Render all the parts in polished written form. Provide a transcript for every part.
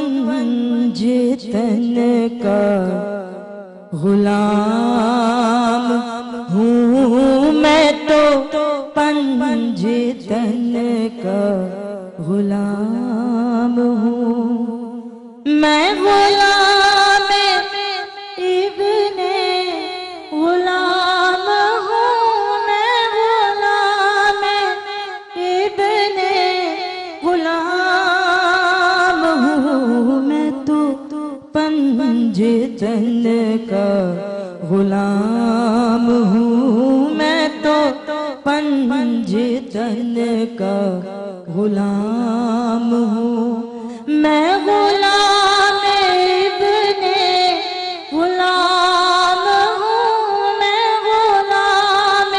پنجتن کا غلام ہوں، میں تو پنجتن کا غلام ہوں، میں غلام ابن غلام ہوں، میں غلام ابن غلام ہوں، میں تو پنجتن کا غلام ہوں، میں تو پنجتن کا غلام ہوں، میں غلام ابن غلام ہوں، میں غلام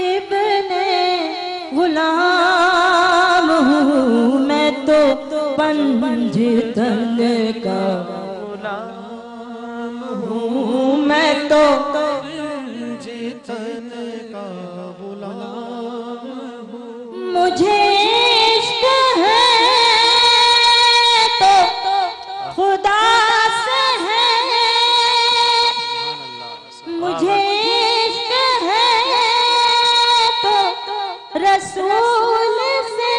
ابن غلام ہوں، میں تو پنجتن کا غلام ہوں، میں تو پنجتن کا غلام ہوں، مجھے عشق ہے تو خدا سے ہے، مجھے عشق ہے تو رسول سے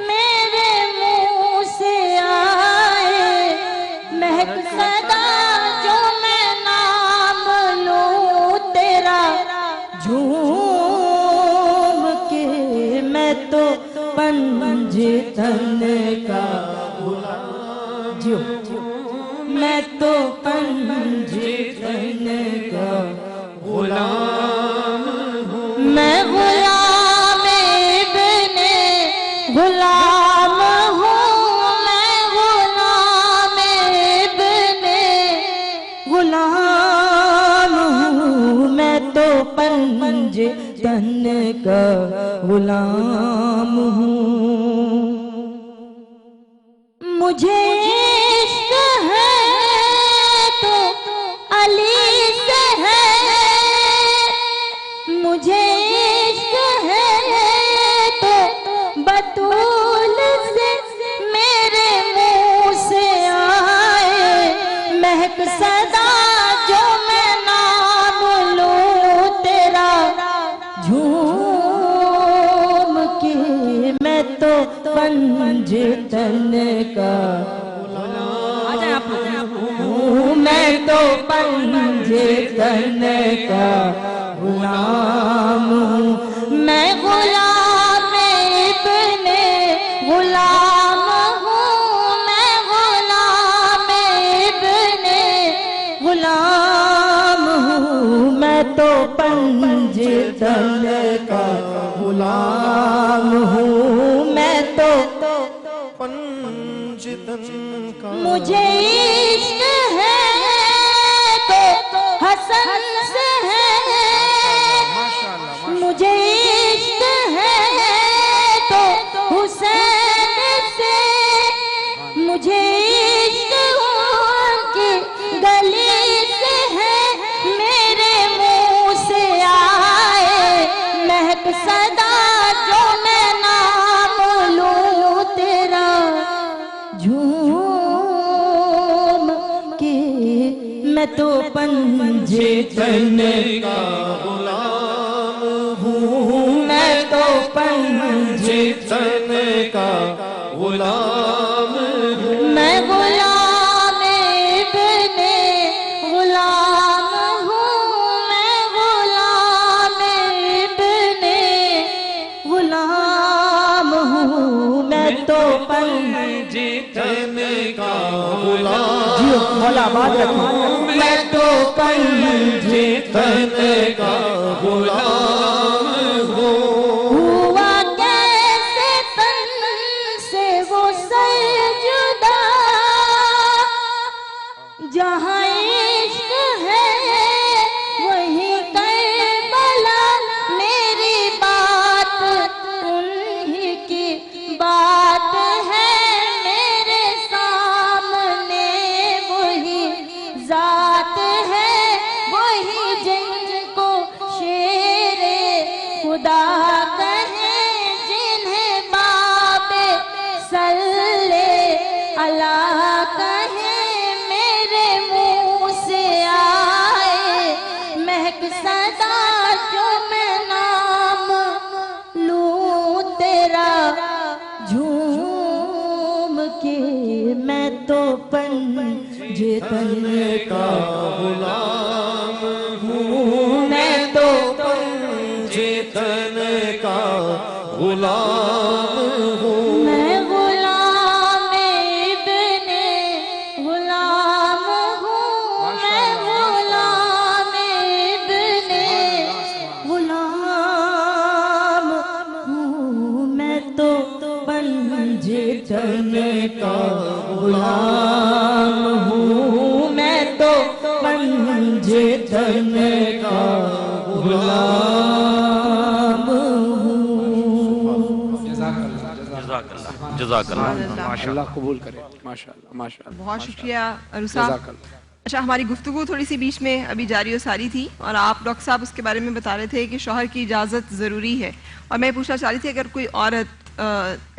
میرے منہ سے آئے مہک صدا جو میں نام لوں تیرا جھوم کے، میں تو پنجتن کا غلام ہوں، میں تو پنجتن کا غلام ہوں، میں غلام ابن غلام ہوں، میں غلام ابن غلام ہوں، میں تو پنجتن کا غلام ہوں، مجھے عشق ہے تو علی سے ہے، مجھے عشق ہے تو بطول سے میرے منہ سے آئے مہک صدا جو میں نام لوں تیرا جھوم کے، میں تو پنجتن کا غلام ہوں، میں تو پنجتن کا غلام ہوں، میں غلام ابن غلام ہوں، میں غلام ابن غلام ہوں، میں تو پنجتن کا غلام ہوں، میں تو پنجتن کا، مجھے عشق ہے تو حسن سے ہے، مجھے عشق ہے تو حسین سے، مجھے عشق ان کی گلی سے ہے میرے منہ سے آئے مہک صدا جو میں نام لوں تیرا جھوم کے، میں تو پنجتن کا غلام ہوں، میں تو پنجتن کا غلام ہوں، میں غلام ابن غلام ہوں، میں غلام ابن غلام ہوں، میں تو پنجتن کا غلام مولا آباد رکھیں، میں تو پنجتن کا غلام ہوں، ہوا کیسے تن سے وہ سجدہ جہاں عشق ہے وہی کربلا، میری بات انہی کی بات ہے، میرے سامنے وہی ذات ہے، وہی جن کو شیر पंजे का गुलाम हूँ मैं तो पंजे का गुलाम हूँ मैं गुलाम इब्ने गुलाम हूँ मैं गुलाम इब्ने गुलाम हूँ मैं तो पंजे का गुलाम हूँ मैं तो पंजे का गुलाम हूँ माशाअल्लाह कबूल करे माशाअल्लाह माशाअल्लाह बहुत शुक्रिया अरुसा। अच्छा, हमारी गुफ्तगू थोड़ी सी बीच में अभी जारी और सारी थी और आप डॉक्टर साहब उसके बारे में बता रहे थे कि शौहर की इजाज़त ज़रूरी है, और मैं पूछना चाह रही थी अगर कोई औरत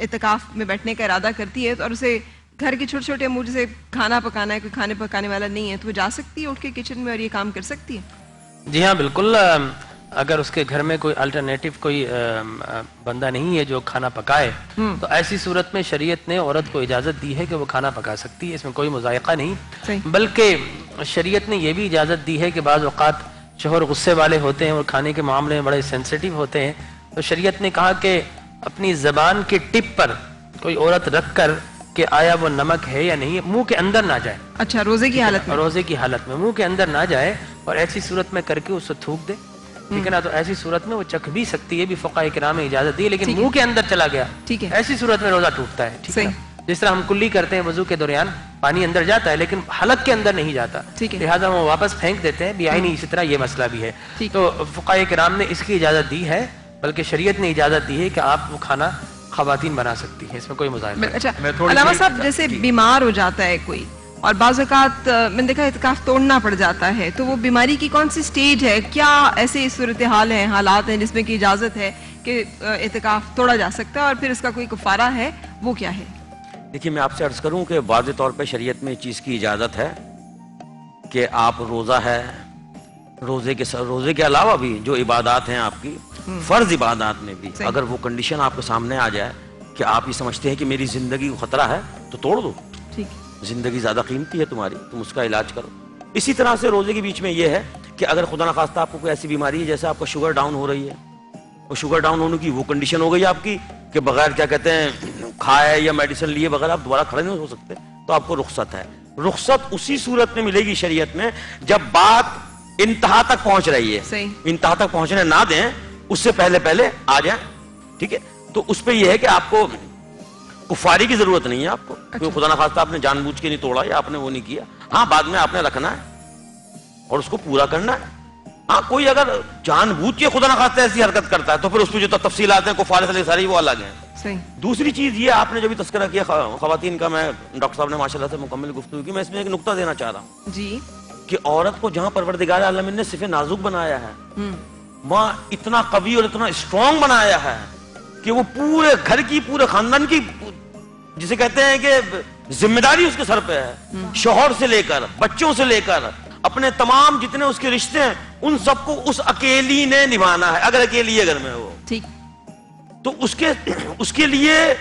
इत्तिकाफ़ में बैठने का इरादा करती है तो और उसे घर के छोटे छोटे अमूर जैसे खाना पकाना है, कोई खाने पकाने वाला नहीं है, तो वो जा सकती है उठ के किचन में और ये काम कर सकती है? जी हाँ बिल्कुल। अगर उसके घर में कोई अल्टरनेटिव कोई बंदा नहीं है जो खाना पकाए, तो ऐसी सूरत में शरीयत ने औरत को इजाज़त दी है कि वो खाना पका सकती है, इसमें कोई मुज़ायक़ा नहीं। बल्कि शरीयत ने यह भी इजाज़त दी है कि बाज़ औक़ात शौहर गुस्से वाले होते हैं और खाने के मामले में बड़े सेंसिटिव होते हैं, तो शरीयत ने कहा कि अपनी ज़बान के टिप पर कोई औरत रख कर कि आया वो नमक है या नहीं, मुंह के अंदर ना जाए। अच्छा, रोजे की हालत में? रोजे की हालत में मुंह के अंदर ना जाए और ऐसी सूरत में करके उसको थूक दे, ठीक है ना। तो ऐसी सूरत में वो चख भी सकती है, भी फ़क़हा किराम ने इजाजत दी, लेकिन मुंह के अंदर चला गया, ठीक है, ऐसी सूरत में रोजा टूटता है। ठीक है, जिस तरह हम कुल्ली करते हैं वजू के दौरान, पानी अंदर जाता है लेकिन हलक के अंदर नहीं जाता, लिहाजा वो वापस फेंक देते हैं, बेआईनी इसी तरह ये मसला भी है। तो फ़क़हा किराम ने इसकी इजाजत दी है, बल्कि शरीयत ने इजाजत दी है कि आप वो खाना ख़वातीन बना सकती है, इसमें कोई मुज़ाहिरा नहीं। अच्छा, अलावा साहब जैसे बीमार हो जाता है कोई और बाज़ औक़ात मैंने देखा इत्तिकाफ़ तोड़ना पड़ जाता है, तो वो बीमारी की कौन सी स्टेज है, क्या ऐसे सूरत हाल है, हालात हैं जिसमें की इजाज़त है कि इत्तिकाफ़ तोड़ा जा सकता है और फिर इसका कोई कफ़ारा है, वो क्या है? देखिए, मैं आपसे अर्ज़ करूं कि वाज़े तौर पे शरीयत में इस चीज़ की इजाज़त है कि आप रोज़ा है, रोज़े के अलावा भी जो इबादत हैं आपकी फ़र्ज़ इबादत में भी अगर वो कंडीशन आपके सामने आ जाए कि आप ये समझते हैं कि मेरी ज़िंदगी को ख़तरा है, तो तोड़ दो। ठीक, ज़िंदगी ज़्यादा कीमती है तुम्हारी, तुम उसका इलाज करो। इसी तरह से रोज़े के बीच में ये है कि अगर खुदा न खास्ता आपको कोई ऐसी बीमारी है जैसे आपका शुगर डाउन हो रही है, और शुगर डाउन होने की वो कंडीशन हो गई आपकी कि बगैर क्या कहते हैं खाए या मेडिसिन लिए बगैर आप दोबारा खड़े नहीं हो सकते, तो आपको रुख्सत है। रुख्सत उसी सूरत में मिलेगी शरीयत में जब बात इंतहा तक पहुंच रही है। इंतहा तक पहुंचने ना दें, उससे पहले पहले आ जाए, ठीक है। तो उस पर यह है कि आपको कुफारी की जरूरत नहीं है आपको। अच्छा। खुदा ना खास्ता आपने जानबूझ के नहीं तोड़ा या आपने वो नहीं किया, हाँ बाद में आपने रखना है और उसको पूरा करना है। हाँ, कोई अगर जानबूझ के खुदा ना खास्ता ऐसी हरकत करता है तो फिर उसमें जो तफसीलात हैं कुफारे से सारी वो अलग हैं। सही। दूसरी चीज ये आपने जो भी तस्करा किया खवातीन का, मैं डॉक्टर साहब ने माशाल्लाह से मुकम्मल गुफ्तगू की, मैं इसमें एक नुक्ता देना चाह रहा हूँ जी कि औरत को जहां परवरदिगार आलमीन ने सिर्फ नाजुक बनाया है, वहां इतना कवी और इतना स्ट्रॉन्ग बनाया है कि वो पूरे घर की, पूरे खानदान की, जिसे कहते हैं कि जिम्मेदारी उसके सर पे है। शौहर से लेकर बच्चों से लेकर अपने तमाम जितने उसके रिश्ते हैं उन सबको उस अकेली ने निभाना है, अगर अकेली है घर में वो। ठीक। तो उसके लिए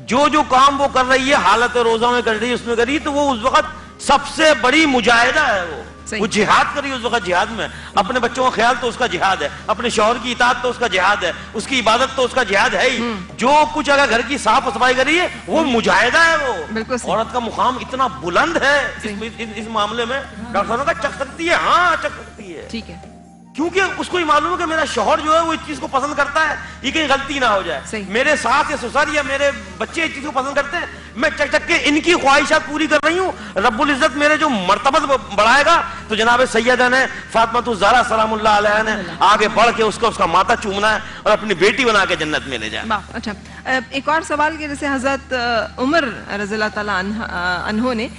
जो जो काम वो कर रही है, हालत रोजा में कर रही है, उसमें कर रही है, तो वो उस वक्त सबसे बड़ी मुजाहिदा है। वो जिहाद कर रही है उस वक्त। जिहाद में अपने बच्चों का ख्याल तो उसका जिहाद है, अपने शौहर की इताअत तो उसका जिहाद है, उसकी इबादत तो उसका जिहाद है ही। जो कुछ अगर घर की साफ सफाई कर रही है वो मुजाहिदा है। वो औरत का मुकाम इतना बुलंद है इस मामले में, डॉक्टर साहब का चख सकती है, हाँ चख सकती है। ठीक है, क्योंकि उसको ये मालूम है कि मेरा शौहर जो है वो इस चीज को पसंद करता है, ये कहीं गलती ना हो जाए। मेरे सास या ससुर या मेरे बच्चे इस चीज को पसंद करते हैं, मैं चक चक के इनकी ख्वाहिशात पूरी कर रही हूँ। रब्बुल इज्जत मेरे जो मर्तबा बढ़ाएगा तो जनाब सैयदा ने फातिमा ज़हरा सलामुल्लाह अलैहा ने आगे बढ़ के उसका माथा चूमना है और अपनी बेटी बना के जन्नत में ले जाए। अच्छा, एक और सवाल के जैसे हजरत उमर रज़ियल्लाहु ताला अन्हो ने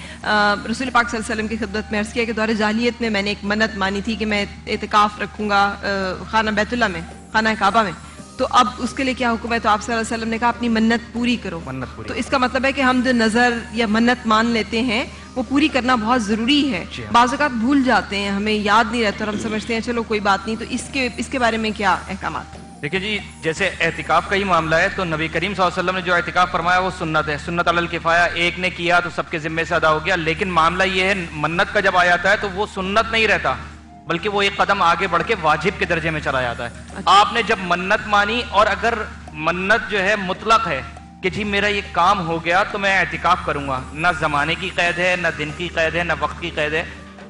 रसूल पाक सल्लल्लाहु अलैहि वसल्लम की खिदमत में अर्ज़ किया कि दौर जाहिलियत में मैंने एक मन्नत मानी थी कि मैं इतिकाफ रखूंगा खाना बैतुल्लाह में, खाना काबा में, तो अब उसके लिए क्या हुक्म है? तो आप सल्लल्लाहु अलैहि वसल्लम ने कहा अपनी मन्नत पूरी करो। तो इसका मतलब है कि हम जो नजर या मन्नत मान लेते हैं वो पूरी करना बहुत जरूरी है। बाज़ औक़ात भूल जाते हैं, हमें याद नहीं रहता और हम समझते हैं चलो कोई बात नहीं। तो इसके बारे में क्या अहकामात? دیکھیں جی، جیسے اعتکاف کا ہی معاملہ ہے تو نبی کریم صلی اللہ علیہ وسلم نے جو اعتکاف فرمایا وہ سنت ہے، سنت علی الکفایہ، ایک نے کیا تو سب کے ذمے سے ادا ہو گیا. لیکن معاملہ یہ ہے منت کا جب آ جاتا ہے تو وہ سنت نہیں رہتا بلکہ وہ ایک قدم آگے بڑھ کے واجب کے درجے میں چلا جاتا ہے. آپ نے جب منت مانی اور اگر منت جو ہے مطلق ہے کہ جی میرا یہ کام ہو گیا تو میں اعتکاف کروں گا، نہ زمانے کی قید ہے، نہ دن کی قید ہے، نہ وقت کی قید ہے،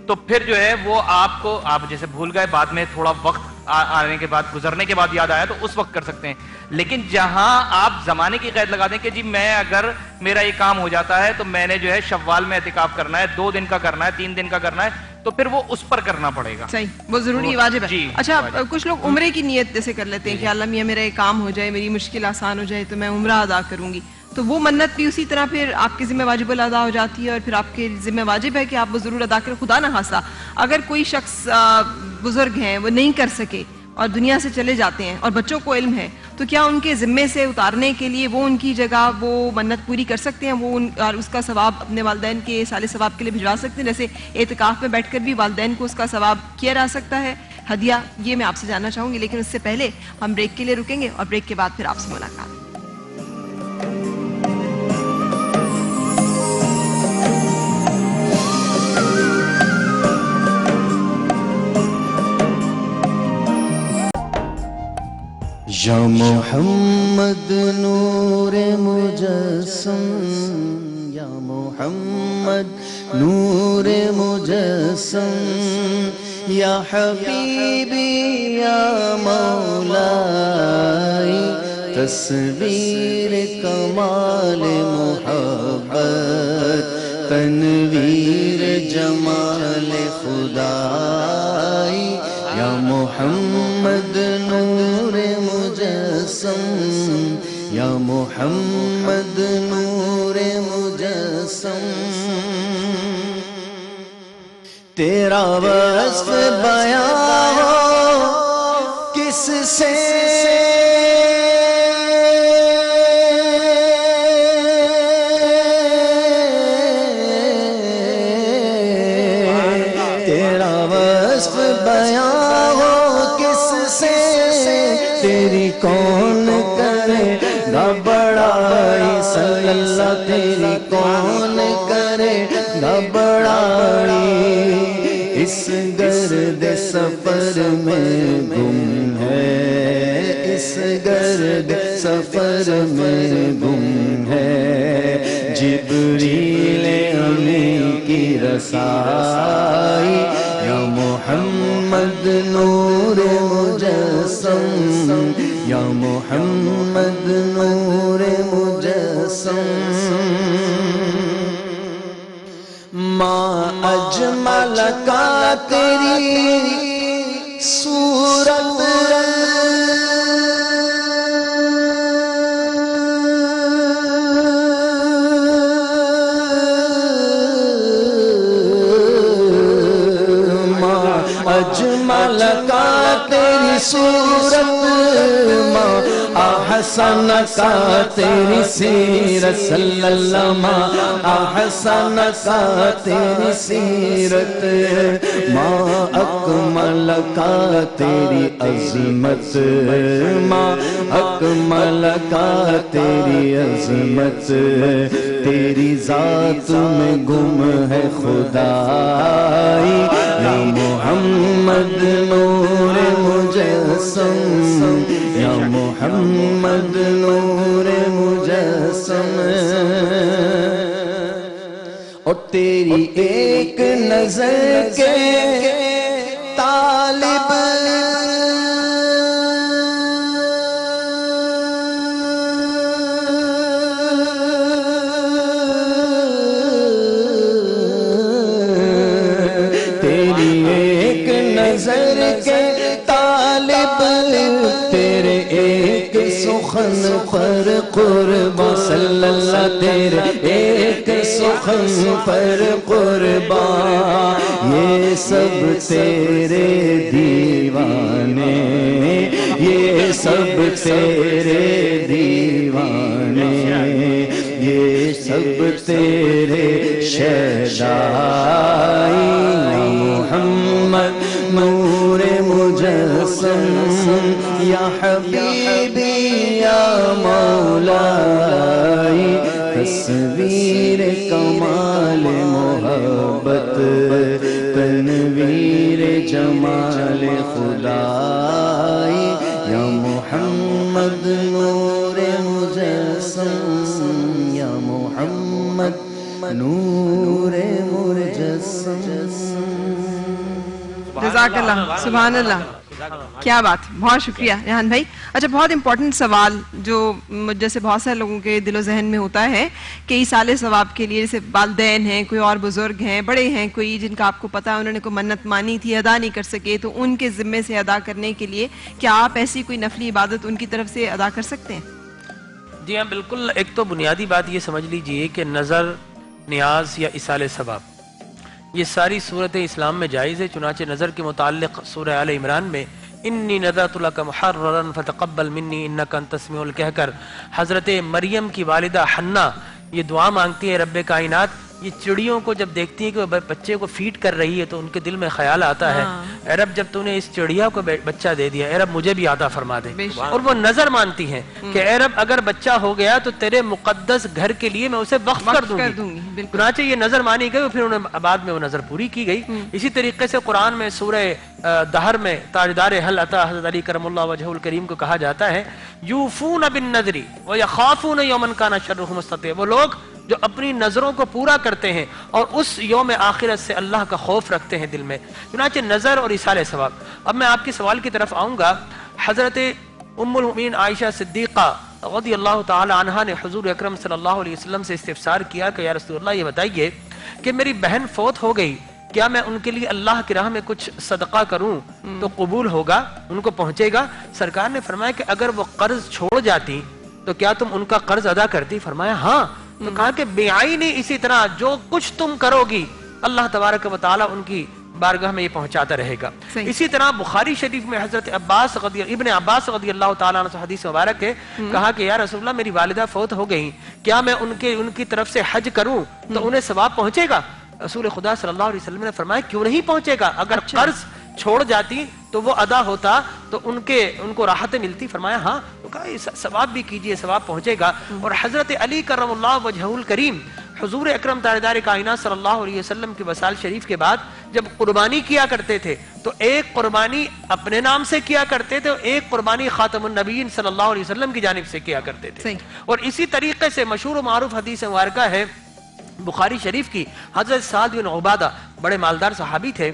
تو پھر جو ہے وہ آپ جیسے بھول گئے، بعد میں تھوڑا وقت آنے کے بعد، گزرنے کے بعد یاد آیا تو اس وقت کر سکتے ہیں. لیکن جہاں آپ زمانے کی قید لگا دیں کہ جی میں اگر میرا یہ کام ہو جاتا ہے تو میں نے جو ہے شوال میں اعتکاف کرنا ہے، 2 دن کا کرنا ہے، 3 دن کا کرنا ہے، تو پھر وہ اس پر کرنا پڑے گا. صحیح، وہ ضروری واجب ہے. جی، اچھا، واجب. کچھ لوگ عمرے کی نیت جیسے کر لیتے ہیں کہ اللہ میاں میرا یہ کام ہو جائے، میری مشکل آسان ہو جائے تو میں عمرہ ادا کروں گی، تو وہ منت بھی اسی طرح پھر آپ کے ذمہ واجب الادا ہو جاتی ہے اور پھر آپ کے ذمہ واجب ہے کہ آپ وہ ضرور ادا کریں. خدا نہ خواستہ اگر کوئی شخص بزرگ ہیں وہ نہیں کر سکے اور دنیا سے چلے جاتے ہیں اور بچوں کو علم ہے تو کیا ان کے ذمے سے اتارنے کے لیے وہ ان کی جگہ وہ منت پوری کر سکتے ہیں، وہ اور اس کا ثواب اپنے والدین کے سال ثواب کے لیے بھجوا سکتے ہیں؟ جیسے اعتکاف میں بیٹھ کر بھی والدین کو اس کا ثواب کیا جا سکتا ہے ہدیہ، یہ میں آپ سے جاننا چاہوں گی. لیکن اس سے پہلے ہم بریک کے لیے رکیں گے اور بریک کے بعد پھر آپ سے ملاقات. یا محمد نور مجسم، یا محمد نور مجسم، یا حبیبی یا مولائی، تصویر کمال محبت، تنویر جمال خدائی، یا محمد نور مجسم، یا محمد نور مجسم. تیرا وصف بیان ہو کس سے، تیرا وصف بیان ہو کس سے، تیری کون کرے گا بڑائی، صلی اللہ تیری کون کرے گا بڑائی. اس گرد سفر میں گم ہے، اس گرد سفر میں گم ہے، جبریل امین کی رسائی. یا محمد نور مجسم، یا محمد نور مجسم. ماں اجمل کا تیری صورت، ماں اجمل کا تیری صورت، ماں احسن کا تیری سیرت، صلی اللہ ماں احسن کا تیری سیرت، ماں اکمل کا تیری عظمت، ماں اکمل کا تیری عظمت. تیری ذات میں گم ہے خدائی، یا محمد نور مجسم، یا محمد نور مجسم. اور تیری ایک نظر کے طالب، تیری ایک نظر کے طالب، تیرے ایک سخن پر قربان، صلی اللہ تیرے ایک سخن پر قربان. یہ سب تیرے دیوانے، یہ سب تیرے دیوانے، یہ سب تیرے شہدائی. محمد نور مجسم، یا حبیب या मौलाई, तस्वीर कमाल मोहब्बत, तनवीर जमाल खुदाई, या मोहम्मद नूर मुजस्सम, या मोहम्मद नूर मुजस्सम। जज़ाकल्लाह, सुभान अल्लाह, क्या बात, बहुत शुक्रिया रेहान भाई। अच्छा, बहुत इंपॉर्टेंट सवाल जो जैसे बहुत सारे लोगों के दिलो जहन में होता है कि इसाले सवाब के लिए, जैसे वालिदैन हैं, कोई और बुजुर्ग हैं, बड़े हैं कोई जिनका आपको पता है उन्होंने कोई मन्नत मानी थी, अदा नहीं कर सके, तो उनके ज़िम्मे से अदा करने के लिए क्या आप ऐसी कोई नफली इबादत उनकी तरफ से अदा कर सकते हैं? जी हाँ, बिल्कुल। एक तो बुनियादी बात ये समझ लीजिए कि नज़र, नियाज या इसाले सवाब, ये सारी सूरतें इस्लाम में जायज़ है। चुनाचे नज़र के मुताल्लिक़ सूरह आल इमरान में इन्नी नज़रतु लका मुहर्ररन फतक़ब्बल मिन्नी इन्नका अंतस समीउल कहकर हज़रत मरियम की वालिदा हन्ना ये दुआ मांगती है रब्बे कायनात। ये चिड़ियों को जब देखती है कि वो बच्चे को फीड कर रही है तो उनके दिल में ख्याल आता है, ए रब जब तूने इस चिड़िया को बच्चा दे दिया, ए रब मुझे भी अता फरमा दे। और वो नजर मानती हैं कि ए रब अगर बच्चा हो गया तो तेरे मुकद्दस घर के लिए मैं उसे वक्फ कर दूंगी। चुनांचे ये नजर मानी गई, फिर उन्हें बाद में वो नजर पूरी की गई। इसी तरीके से कुरान में सूरह दहर में ताजदार हल अता हज़रत अली करमुल्लाह वजहुल करीम को कहा जाता है यूफून बिन नज़री व यखाफून यौमन काना शर्रुहु मुस्ततिर, वो लोग जो अपनी नजरों को पूरा करते हैं और उस यौम आखिरत से अल्लाह का खौफ रखते हैं दिल में। चुनांचे नजर और इसाले सवाब। अब मैं आपके सवाल की तरफ आऊंगा। हजरत उम्मुल मोमिनीन आयशा सिद्दीक़ा रज़ियल्लाहु ताला अन्हा ने हुजूर अकरम सल्लल्लाहु अलैहि वसल्लम से इस्तिफ़सार किया कि या रसूलल्लाह ये बताइए कि मेरी बहन फौत हो गई, क्या मैं उनके लिए अल्लाह की राह में कुछ सदका करूं तो कबूल होगा, उनको पहुंचेगा? सरकार ने फरमाया कि अगर वो कर्ज छोड़ जाती तो क्या तुम उनका कर्ज अदा करती? फरमाया हाँ। तो कहा कि बेआईनी इसी तरह जो कुछ तुम करोगी अल्लाह तबारक व तआला उनकी बारगाह में ये पहुंचाता रहेगा। इसी तरह बुखारी शरीफ में हजरत इब्ने अब्बास रज़ियल्लाहु ताला अन्हु से हदीस मुबारक है, कहा कि या रसूलल्लाह मेरी वालिदा फौत हो गई, क्या मैं उनकी तरफ से हज करूं तो उन्हें सवाब पहुंचेगा? रसूल खुदा सल्लल्लाहु अलैहि वसल्लम ने फरमाया क्यों नहीं पहुंचेगा, अगर कर्ज छोड़ जाती तो वो अदा होता तो उनको राहतें मिलती। फरमाया हाँ। तो कहा सवाब भी कीजिए, सवाब पहुंचेगा। और हजरत अली करमुल्लाह वजहुल करीम हुजूर अकरम ताजदार कायनात सल्लल्लाहु अलैहि वसल्लम की वसाल शरीफ के बाद जब कुर्बानी किया करते थे तो एक कुर्बानी अपने नाम से किया करते थे और एक कुर्बानी खातमुन नबीयीन सल्लल्लाहु अलैहि वसल्लम की जानिब से किया करते थे। और इसी तरीके से मशहूर मारूफ हदीस मुबारका है बुखारी शरीफ की, हजरत साद बिन उबादा बड़े मालदार सहाबी थे,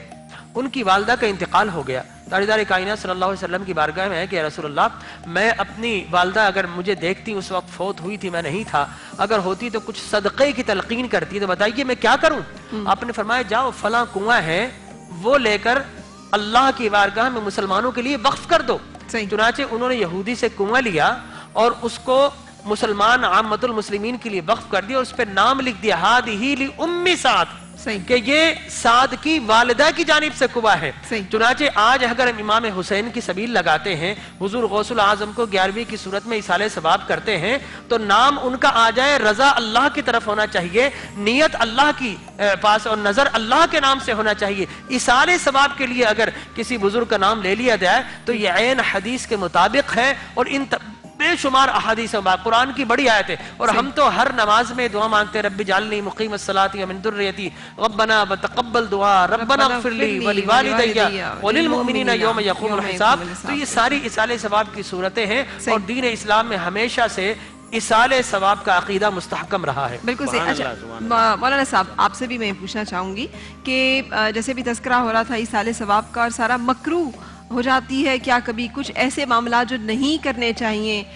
उनकी वालदा का इंतकाल हो गया। ताजदार कायनात सल्लल्लाहु अलैहि वसल्लम की बारगाह में है कि या रसूलल्लाह मैं अपनी वालदा अगर मुझे देखती उस वक्त फौत हुई थी, मैं नहीं था, अगर होती तो कुछ सदक़े की तलकीन करती, तो बताइए मैं क्या करूं? आपने फरमाया जाओ फलां कुआं है वो लेकर अल्लाह की बारगाह में मुसलमानों के लिए वक्फ कर दो। चुनाचे उन्होंने यहूदी से कुआं लिया और उसको मुसलमान आमतुल मुस्लिमीन के लिए वक्फ कर दिया और उस पर नाम लिख दिया हादिही ली उम्मी साद, कि ये साद की वालिदा की जानिब से कुआं है। चुनाचे आज अगर हम इमाम हुसैन की सबील लगाते हैं, हुजूर गौसुल आजम को 11वीं की सूरत में इसाले सवाब करते हैं तो नाम उनका आ जाए, रजा अल्लाह की तरफ होना चाहिए, नियत अल्लाह की पास और नजर अल्लाह के नाम से होना चाहिए। इसाले सवाब के लिए अगर किसी बुजुर्ग का नाम ले लिया जाए तो ये ऐन हदीस के मुताबिक है और इन बेशुमार अहादीस कुरान की बड़ी आयत है। और हम तो हर नमाज में दुआ मांगते हैं रब्बी जालनी मुक़ीमस्सलाती व मिन दुर्रियती रब्बना व तक़ब्बल दुआ रब्बना इग़फ़िरली व लिवालिदैया व लिल मुमिनीना यौम यक़ूमुल हिसाब। तो ये सारी इसाले सवाब की सूरतें हैं और दीन इस्लाम में हमेशा से इसाले सवाब का अकीदा मुस्तहकम रहा है। बिल्कुल सही। अच्छा मौलाना साहब आपसे भी मैं पूछना चाहूंगी कि जैसे भी तज़किरा हो रहा था इसाले सवाब का और सारा मकरूह हो जाती है, क्या कभी कुछ ऐसे मामला जो नहीं करने चाहिए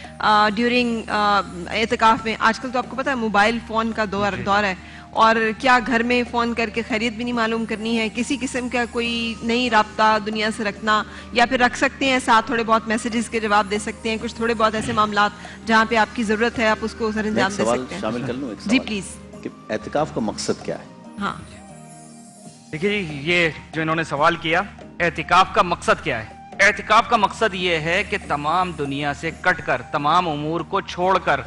ड्यूरिंग एतिकाफ में? आजकल तो आपको पता है मोबाइल फ़ोन का दौर है और क्या घर में फ़ोन करके खैरियत भी नहीं मालूम करनी है, किसी किस्म का कोई नई राब्ता दुनिया से रखना, या फिर रख सकते हैं साथ थोड़े बहुत मैसेजेस के जवाब दे सकते हैं, कुछ थोड़े बहुत ऐसे मामला जहाँ पे आपकी ज़रूरत है आप उसको सरअंजाम दे सकते हैं। शामिल कर लूं एक जी प्लीज़। एतिकाफ का मकसद क्या है? हाँ देखिए जी, ये जो इन्होंने सवाल किया एतिकाफ का मकसद क्या है? एतिकाफ का मकसद ये है कि तमाम दुनिया से कटकर, तमाम उमूर को छोड़कर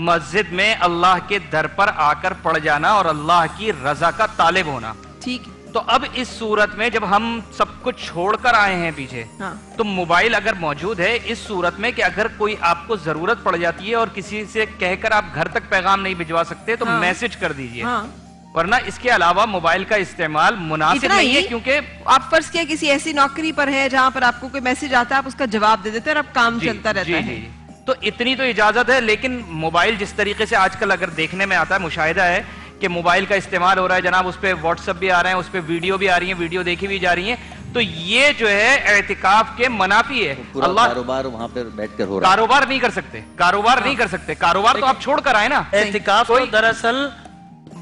मस्जिद में अल्लाह के दर पर आकर पड़ जाना और अल्लाह की रजा का तालिब होना। ठीक। تو اب اس صورت میں جب ہم سب کچھ چھوڑ کر آئے ہیں پیچھے ہاں تو موبائل اگر موجود ہے اس صورت میں کہ اگر کوئی آپ کو ضرورت پڑ جاتی ہے اور کسی سے کہہ کر آپ گھر تک پیغام نہیں بھجوا سکتے تو میسج کر دیجئے، ورنہ اس کے علاوہ موبائل کا استعمال مناسب نہیں ہے، کیونکہ آپ فرض کیا کسی ایسی نوکری پر ہے جہاں پر آپ کو کوئی میسج آتا ہے آپ اس کا جواب دے دیتے ہیں اور اب کام چلتا رہتا ہے. تو اتنی تو اجازت ہے، لیکن موبائل جس طریقے سے آج کل اگر دیکھنے میں آتا ہے، مشاہدہ ہے کہ موبائل کا استعمال ہو رہا ہے جناب، اس پہ واٹس ایپ بھی آ رہے ہیں، اس پہ ویڈیو بھی آ رہی ہیں، ویڈیو دیکھی بھی جا رہی ہیں، تو یہ جو ہے اعتکاف کے منافی ہے. پورا کاروبار وہاں پر بیٹھ کر ہو رہا ہے. کاروبار نہیں کر سکتے، کاروبار نہیں کر سکتے، کاروبار تو آپ چھوڑ کر آئے نا. اعتکاف تو دراصل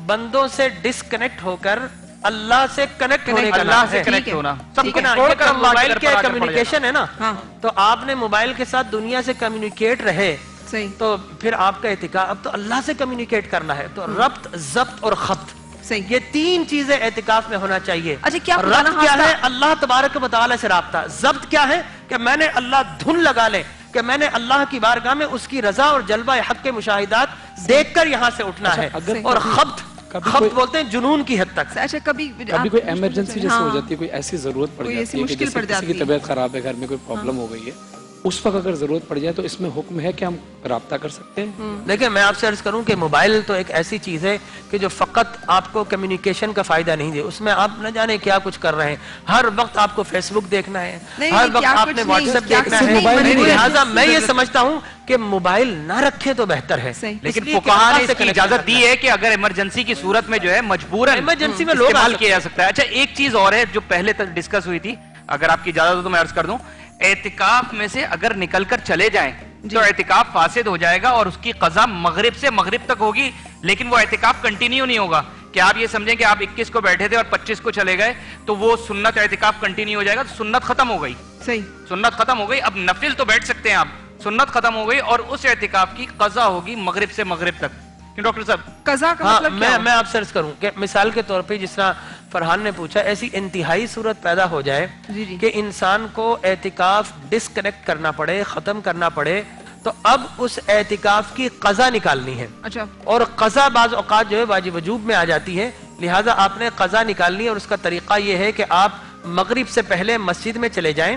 بندوں سے ڈسکنیکٹ ہو کر اللہ سے کنیکٹ ہونے کا اللہ سے کنیکٹ ہونا، سب کچھ چھوڑ کر اللہ کی موبائل طرف کے آ کر پڑ کمیونیکیشن ہے نا، تو آپ نے موبائل کے ساتھ دنیا سے کمیونیکیٹ رہے صحیح. تو پھر آپ کا اعتکاف اب تو اللہ سے کمیونیکیٹ کرنا ہے. تو ربط، ضبط اور خبط، صحیح. یہ تین چیزیں اعتکاف میں ہونا چاہیے. اچھا کیا ربط کیا ہے؟ اللہ تبارک و تعالی سے رابطہ. ضبط کیا ہے؟ کہ میں نے اللہ دھن لگا لے کہ میں نے اللہ کی بارگاہ میں اس کی رضا اور جلوہ حق کے مشاہدات دیکھ کر یہاں سے اٹھنا ہے. اور خبط بولتے ہیں جنون کی حد تک. اچھا کبھی کوئی ایمرجنسی جیسے ہو جاتی ہے، کوئی ایسی ضرورت پڑ جاتی ہے کہ جیسے کسی کی طبیعت خراب ہے، گھر میں کوئی پرابلم ہو گئی ہے، اس وقت اگر ضرورت پڑ جائے تو اس میں حکم ہے کہ ہم رابطہ کر سکتے ہیں. دیکھیں میں آپ سے عرض کروں کہ موبائل تو ایک ایسی چیز ہے کہ جو فقط آپ کو کمیونیکیشن کا فائدہ نہیں دے، اس میں آپ نہ جانے کیا کچھ کر رہے ہیں. ہر وقت آپ کو فیس بک دیکھنا ہے، ہر وقت آپ نے واٹس ایپ دیکھنا ہے. لہٰذا میں یہ سمجھتا ہوں کہ موبائل نہ رکھے تو بہتر ہے. لیکن فقہاء نے اس کی اجازت دی ہے کہ اگر ایمرجنسی کی صورت میں جو ہے مجبوراً ایمرجنسی میں لوگ استعمال کیا جا سکتا ہے. اچھا ایک چیز اور ہے جو پہلے تک ڈسکس ہوئی تھی، اگر آپ کی اجازت ہو تو میں عرض کر دوں. اعتکاف میں سے اگر نکل کر چلے جائیں تو اعتکاف فاسد ہو جائے گا اور اس کی قضا مغرب سے مغرب تک ہوگی، لیکن وہ اعتکاف کنٹینیو نہیں ہوگا. کہ آپ یہ سمجھیں کہ آپ 21 کو بیٹھے تھے اور 25 کو چلے گئے تو وہ سنت اعتکاف کنٹینیو ہو جائے گا، تو سنت ختم ہو گئی. صحیح. سنت ختم ہو گئی. اب نفل تو بیٹھ سکتے ہیں آپ، سنت ختم ہو گئی اور اس اعتکاف کی قضا ہوگی مغرب سے مغرب تک. ڈاکٹر صاحب قضا کا مطلب کیا؟ میں آپ سے عرض کروں کہ مثال کے طور پہ جس طرح فرحان نے پوچھا، ایسی انتہائی صورت پیدا ہو جائے کہ انسان کو اعتکاف ڈسکنیکٹ کرنا پڑے، ختم کرنا پڑے، تو اب اس اعتکاف کی قضا نکالنی ہے. اچھا. اور قضا بعض اوقات جو ہے واجب وجوب میں آ جاتی ہے، لہٰذا آپ نے قضا نکالنی ہے. اور اس کا طریقہ یہ ہے کہ آپ مغرب سے پہلے مسجد میں چلے جائیں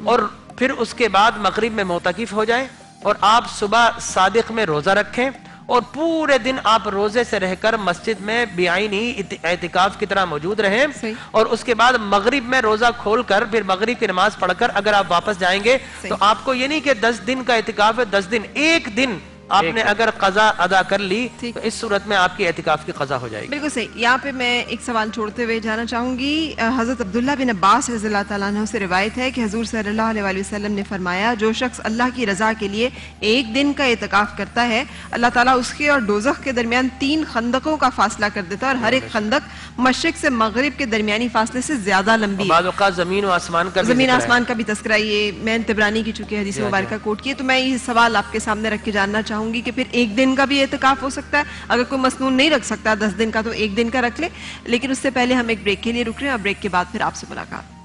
اور پھر اس کے بعد مغرب میں معتکف ہو جائیں اور آپ صبح صادق میں روزہ رکھیں اور پورے دن آپ روزے سے رہ کر مسجد میں بعینی اعتکاف کی طرح موجود رہیں. اور اس کے بعد مغرب میں روزہ کھول کر پھر مغرب کی نماز پڑھ کر اگر آپ واپس جائیں گے تو آپ کو یہ نہیں کہ 10 دن کا اعتکاف ہے، 10 دن، ایک دن آپ نے اگر قضا ادا کر لی تو اس صورت میں آپ کی اعتکاف کی قضا ہو جائے گی. بالکل صحیح. یہاں پہ میں ایک سوال چھوڑتے ہوئے جانا چاہوں گی. حضرت عبداللہ بن عباس رضی اللہ تعالیٰ عنہ سے روایت ہے کہ حضور صلی اللہ علیہ وسلم نے فرمایا، جو شخص اللہ کی رضا کے لیے ایک دن کا اعتکاف کرتا ہے، اللہ تعالیٰ اس کے اور دوزخ کے درمیان 3 خندقوں کا فاصلہ کر دیتا ہے اور ہر ایک خندق مشرق سے مغرب کے درمیانی فاصلے سے زیادہ لمبی ہے. بعض اوقات زمین و آسمان کا زمین آسمان کا بھی تذکرہ یہ میں نے طبرانی کی چونکہ حدیث مبارکہ کوٹ کی ہے، تو میں یہ سوال آپ کے سامنے رکھ کے جاننا چاہوں گی کہ پھر ایک دن کا بھی اعتکاف ہو سکتا ہے؟ اگر کوئی مسنون نہیں رکھ سکتا 10 دن کا تو ایک دن کا رکھ لے. لیکن اس سے پہلے ہم ایک بریک کے لیے رک رہے ہیں اور بریک کے بعد پھر آپ سے ملاقات.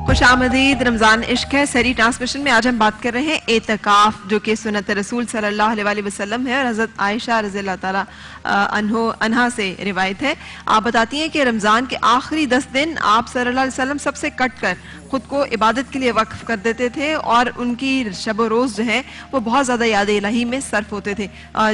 خوش آمدید. رمضان عشق ہے سری ٹرانسمیشن میں آج ہم بات کر رہے ہیں اعتکاف، جو کہ سنت رسول صلی اللہ علیہ وسلم ہے اور حضرت عائشہ رضی اللہ تعالیٰ عنہا سے روایت ہے. آپ بتاتی ہیں کہ رمضان کے آخری 10 دن آپ صلی اللہ علیہ وسلم سب سے کٹ کر خود کو عبادت کے لیے وقف کر دیتے تھے اور ان کی شب و روز جو ہیں وہ بہت زیادہ یاد الہی میں صرف ہوتے تھے،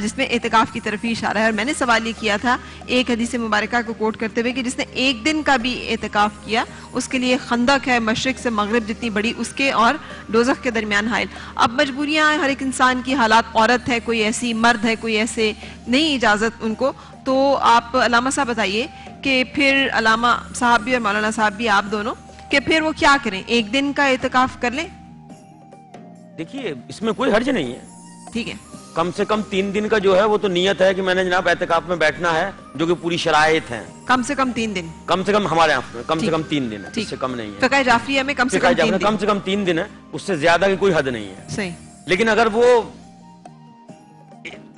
جس میں اعتکاف کی طرف ہی اشارہ ہے. اور میں نے سوال یہ کیا تھا ایک حدیث مبارکہ کو کوٹ کرتے ہوئے کہ جس نے ایک دن کا بھی اعتکاف کیا اس کے لیے خندق ہے مشرق سے مغرب جتنی بڑی اس کے اور دوزخ کے درمیان حائل. اب مجبوریاں ہر ایک انسان کی حالات، عورت ہے کوئی ایسی، مرد ہے کوئی ایسے، نہیں اجازت ان کو. تو آپ علامہ صاحب بتائیے کہ پھر علامہ صاحب بھی اور مولانا صاحب بھی آپ دونوں، کہ پھر وہ کیا کریں؟ ایک دن کا اعتکاف کر لیں؟ دیکھیے اس میں کوئی حرج نہیں ہے. ٹھیک ہے. कम से कम 3 दिन का जो है वो तो नियत है कि मैंने जनाब एहतिकाफ में बैठना है, जो कि पूरी शराइत हैं। कम से कम 3 दिन, कम से कम हमारे यहाँ कम से कम 3 दिन है, इससे कम नहीं है। फ़िक़्ह जाफ़रिया में कम से कम 3 दिन, कम से कम 3 दिन है, उससे ज्यादा की कोई हद नहीं है। सही। लेकिन अगर वो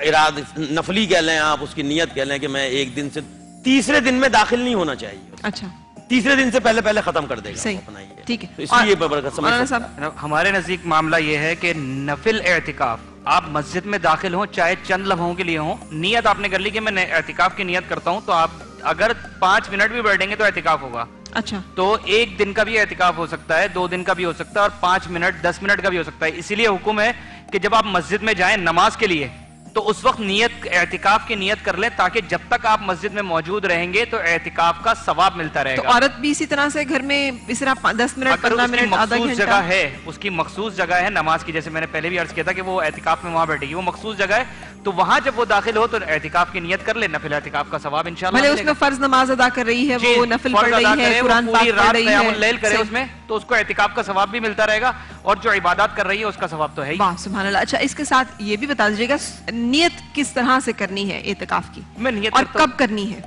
इराद नफली कह लें आप, उसकी नियत कह लें कि मैं एक दिन से तीसरे दिन में दाखिल नहीं होना चाहिए। अच्छा, तीसरे दिन से पहले पहले खत्म कर देगा सही, अपना ये। ठीक है। तो इसलिए बरकत समझ मौलाना सकते साहब, हमारे नजदीक मामला ये है कि नफिल एतिकाफ, आप मस्जिद में दाखिल हो चाहे चंद लम्हों के लिए हो, नियत आपने कर ली कि मैं एतिकाफ की नियत करता हूँ, तो आप अगर 5 मिनट भी बैठेंगे तो एतिकाफ होगा। अच्छा, तो 1 दिन का भी एतिकाफ हो सकता है, 2 दिन का भी हो सकता है, और 5 मिनट 10 मिनट का भी हो सकता है। इसीलिए हुक्म है कि जब आप मस्जिद में जाएं नमाज के लिए तो उस वक्त नियत एतिकाफ की नियत कर लें, ताकि जब तक आप मस्जिद में मौजूद रहेंगे तो एतिकाफ का सवाब मिलता रहेगा। तो औरत भी इसी तरह से घर में इस तरह 10 मिनट 15 मिनट आधा घंटा जगह है, उसकी मखसूस जगह है नमाज की, जैसे मैंने पहले भी अर्ज किया था कि वो एतिकाफ में वहां बैठेगी, वो मखसूस जगह है, तो वहां जब वो दाखिल हो तो एतिकाफ की नियत कर ले, नफिल एतिकाफ का सवाब इंशाअल्लाह भले उसमें फर्ज नमाज अदा कर रही है, वो नफिल पढ़ रही है, कुरान पाक पढ़ रही है, करे उसमें, तो उसको एतिकाफ का सवाब भी मिलता रहेगा, और जो इबादत कर रही है उसका सवाब तो है ही। वाह सुभान अल्लाह। अच्छा, इसके साथ ये भी बता दीजिएगा नियत किस तरह से करनी है एतिकाफ की, मैं नियत और कब करनी है?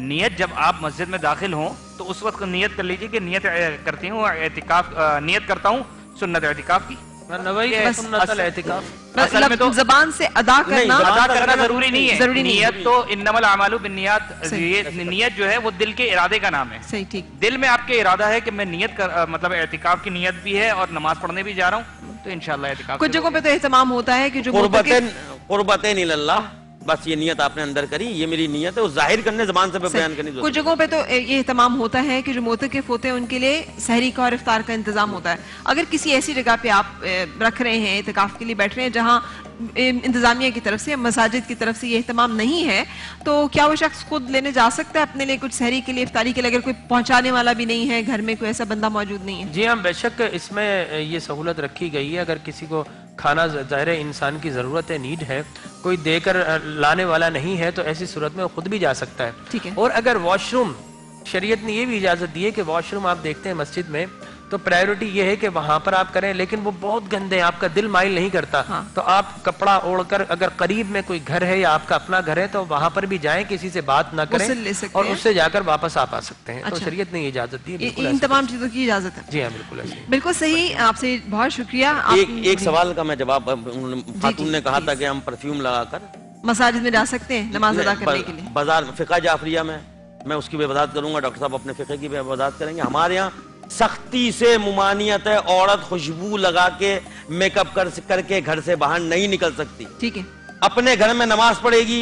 नियत जब आप मस्जिद में दाखिल हों तो उस वक्त नियत कर लीजिए कि नियत करती हूँ एतिकाफ, नियत करता हूँ सुन्नत एतिकाफ की। मतलब जबान से अदा करना, अदा करना जरूरी नहीं है, जरूरी नहीं है। नियत तो इन्नमल अमालु बिन्नियात, ये नियत जो है वो दिल के इरादे का नाम है। सही, ठीक। दिल में आपके इरादा है कि मैं नियत कर, मतलब एतिकाफ की नियत भी है और नमाज पढ़ने भी जा रहा हूँ, तो इंशाल्लाह एतिकाफ। कुछ जगहों पे तो एहतमाम होता है कि जो कुर्बतैन इल्लाह, बस ये नियत आपने अंदर करी, ये मेरी नियत है, वो जाहिर करने जबान से बयान करनी। कुछ जगहों पे तो ये एहतमाम होता है कि जो मोतकिफ होते हैं उनके लिए सहरी का और इफ्तार का इंतजाम होता है। अगर किसी ऐसी जगह पे आप रख रहे हैं, इतिकाफ के लिए बैठ रहे हैं जहाँ इंतजामिया की तरफ से, मसाजिद की तरफ से ये एहतमाम नहीं है, तो क्या वो शख्स खुद लेने जा सकता है अपने लिए कुछ सहरी के लिए, इफ्तारी के लिए, अगर कोई पहुंचाने वाला भी नहीं है, घर में कोई ऐसा बंदा मौजूद नहीं है? जी हाँ, बेशक इसमें ये सहूलत रखी गई है। अगर किसी को खाना ज़ाहिर इंसान की ज़रूरत है, नीड है, कोई देकर लाने वाला नहीं है, तो ऐसी सूरत में खुद भी जा सकता है। ठीक है। और अगर वॉशरूम, शरीयत ने ये भी इजाज़त दी है कि वॉशरूम आप देखते हैं मस्जिद में, तो प्रायोरिटी ये है कि वहां पर आप करें, लेकिन वो बहुत गंदे हैं, आपका दिल माइल नहीं करता। हाँ। तो आप कपड़ा ओढ़कर, अगर करीब में कोई घर है या आपका अपना घर है, तो वहां पर भी जाएं, किसी से बात ना करें और उससे जाकर वापस आप आ सकते हैं। अच्छा। तो शरीयत ने इजाजत दी है, इन तमाम चीजों की इजाजत है। जी हाँ, बिल्कुल ऐसे। बिल्कुल सही, आपसे बहुत शुक्रिया। एक सवाल का मैं जवाब, खातून ने कहा था कि हम परफ्यूम लगाकर मसाजिद में जा सकते हैं नमाज अदा करने के लिए। बाजार फ़िक़्ह जाफ़रिया में मैं उसकी भी वज़ाहत करूंगा, डॉक्टर साहब अपने फ़िक़्ह की भी वज़ाहत करेंगे। हमारे यहाँ सख्ती से मुमानियत है, औरत खुशबू लगा के मेकअप करके घर से बाहर नहीं निकल सकती। ठीक है। अपने घर में नमाज पढ़ेगी,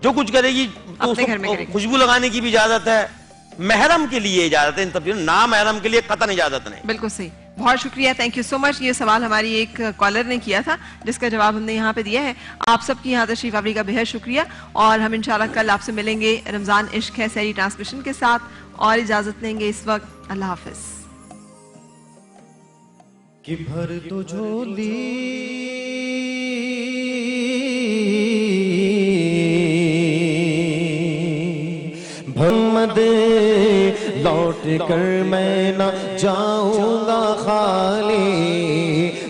जो कुछ करेगी तो उसको खुशबू लगाने की भी इजाजत है, महरम के लिए इजाजत है, इन तब ना महरम के लिए कतई इजाजत नहीं। बिल्कुल सही, बहुत शुक्रिया, थैंक यू सो मच। ये सवाल हमारी एक कॉलर ने किया था जिसका जवाब हमने यहाँ पे दिया है। आप सबकी यहाँ तशरीफ आवरी का बेहद शुक्रिया, और हम इंशाल्लाह कल आपसे मिलेंगे रमजान इश्क है सहरी ट्रांसमिशन के साथ, और इजाजत लेंगे इस वक्त। अल्लाह हाफिज। कि भर दो झोली मोहम्मद, लौट कर मैं न जाऊंगा खाली,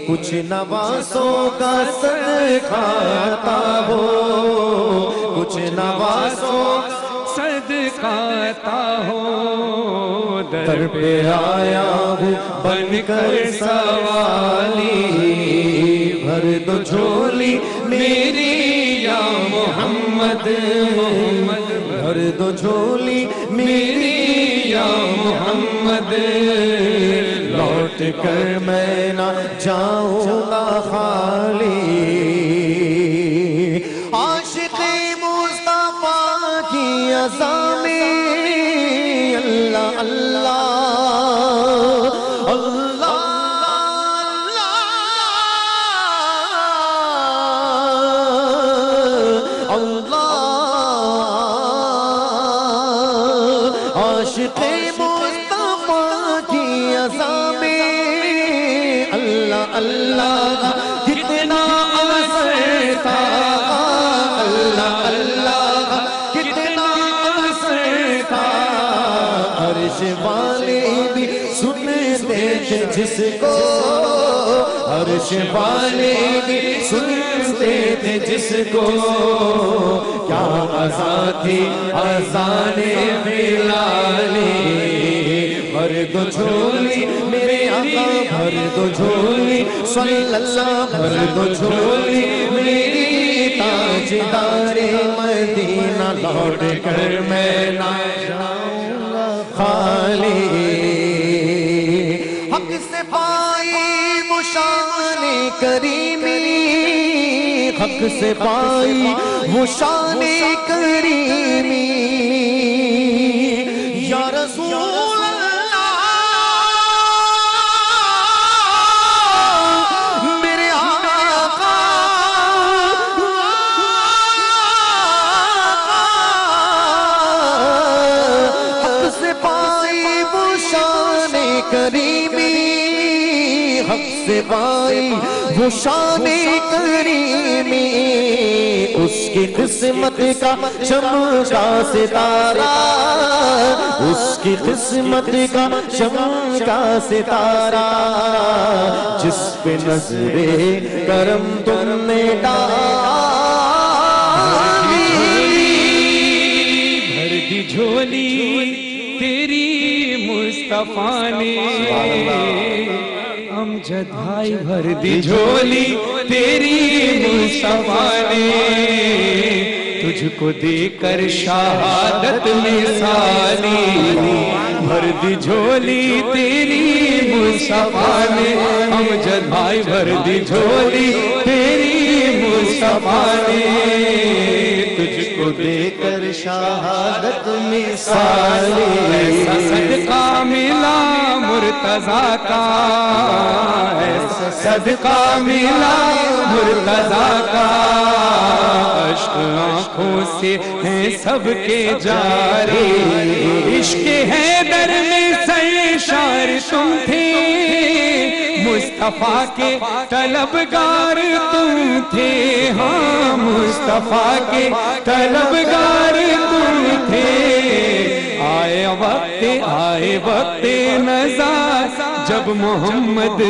कुछ नवासों का सदका आता हो, कुछ नवासों सदकाता हो, दर पे आया हूँ बनकर सवाली, भर दो झोली मेरी या मोहम्मद, भर दो झोली मेरी या मोहम्मद, लौट कर मैं ना जाऊंगा खाली, आशिक़े मुस्तफा की अज़ा में अल्लाह अल्लाह अल्लाह अल्लाह, आशिक़े मुस्तफा की अज़ा में अल्लाह अल्लाह कितना असर था, अल्लाह अल्लाह कितना असर تھے جس کو عرش والے بھی سنتے تھے جس کو کیا اذان تھی اذان بلال بھر دو جھولی میرے آقا بھر دو جھولی صلی اللہ بھر دو جھولی میری تاجدار مدینہ لوٹ کر میں نہ جاؤں گا خالی حق سے پائی وہ شان کریمی حق سے پائی وہ شان کریمی یا رسول کریمی حق سے پائی وہ شان کریمی اس کی قسمت کا چمکا ستارہ اس کی قسمت کا چمکا ستارہ جس پہ نظر کرم تم نے ڈالی بھر دی جھولی تیری مصطفیٰ نے امجد بھائی بھر دی جھولی تیری مصطفیٰ نے تجھ کو دے کر شہادت مثالی بھر دی جھولی تیری مصطفیٰ نے امجد بھائی بھر دی جھولی تیری مصطفیٰ نے تجھ کو دے کر شہادت مثالی ایسا صدقہ ملا مرتضیٰ کا ایسا صدقہ ملا مرتضیٰ کا عشق آنکھوں سے ہیں سب کے جاری عشق حیدر میں سرشار تم تھے مصطفیٰ کے طلبگار تم تھے ہاں مصطفیٰ کے طلبگار تم تھے آئے وقت نزا جب محمد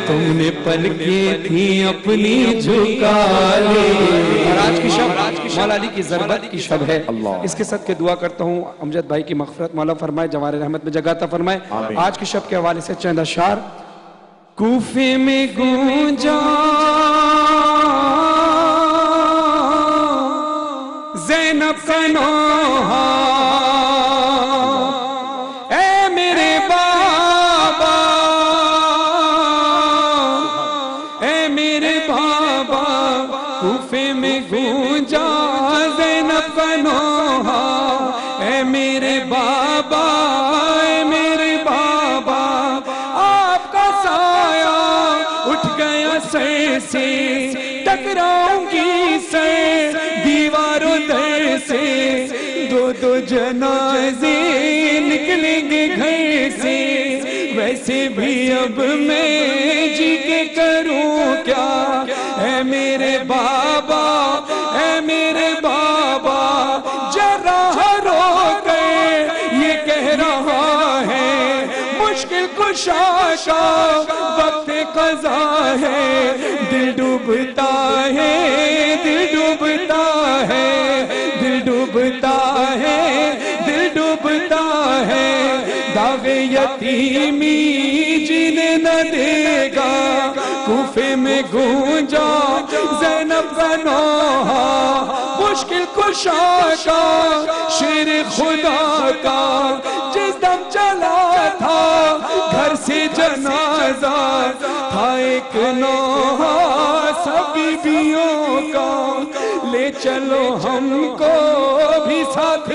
تم نے پلکیں تھی اپنی جھکا لی اور آج کی شب مولا علی کی ضربت کی شب ہے اس کے صدقے دعا کرتا ہوں امجد بھائی کی مغفرت مولا فرمائے جواہر رحمت میں جگہ عطا فرمائے آج کی شب کے حوالے سے چند اشعار کوفے میں گونجا زینب کا نوحہ اے میرے بابا اے میرے بابا کوفے میں گونجا زینب کا نوحہ اے میرے بابا اے میرے بابا آپ کا سایہ اٹھ گیا سر سے ٹکراؤں گی سر دیواروں در سے دو جنازے نکلیں گے گھر سے ویسے بھی اب میں جی کے کروں کیا اے میرے بابا اے میرے بابا جراح رو کر یہ کہہ رہا ہے مشکل کشا کا وقت قضا ہے دل ڈوبتا ہے دل ڈوبتا ہے دل ڈوبتا ہے دل ڈوبتا ہے داغ یتیمی جینے نہ دے گا کوفے میں گونجا زینب کا نوحہ مشکل کشا کا شیر خدا کا جس دم چلا تھا گھر سے جنازہ تھا ایک نوحہ سب بیویوں کا لے چلو ہم کو بھی ساتھ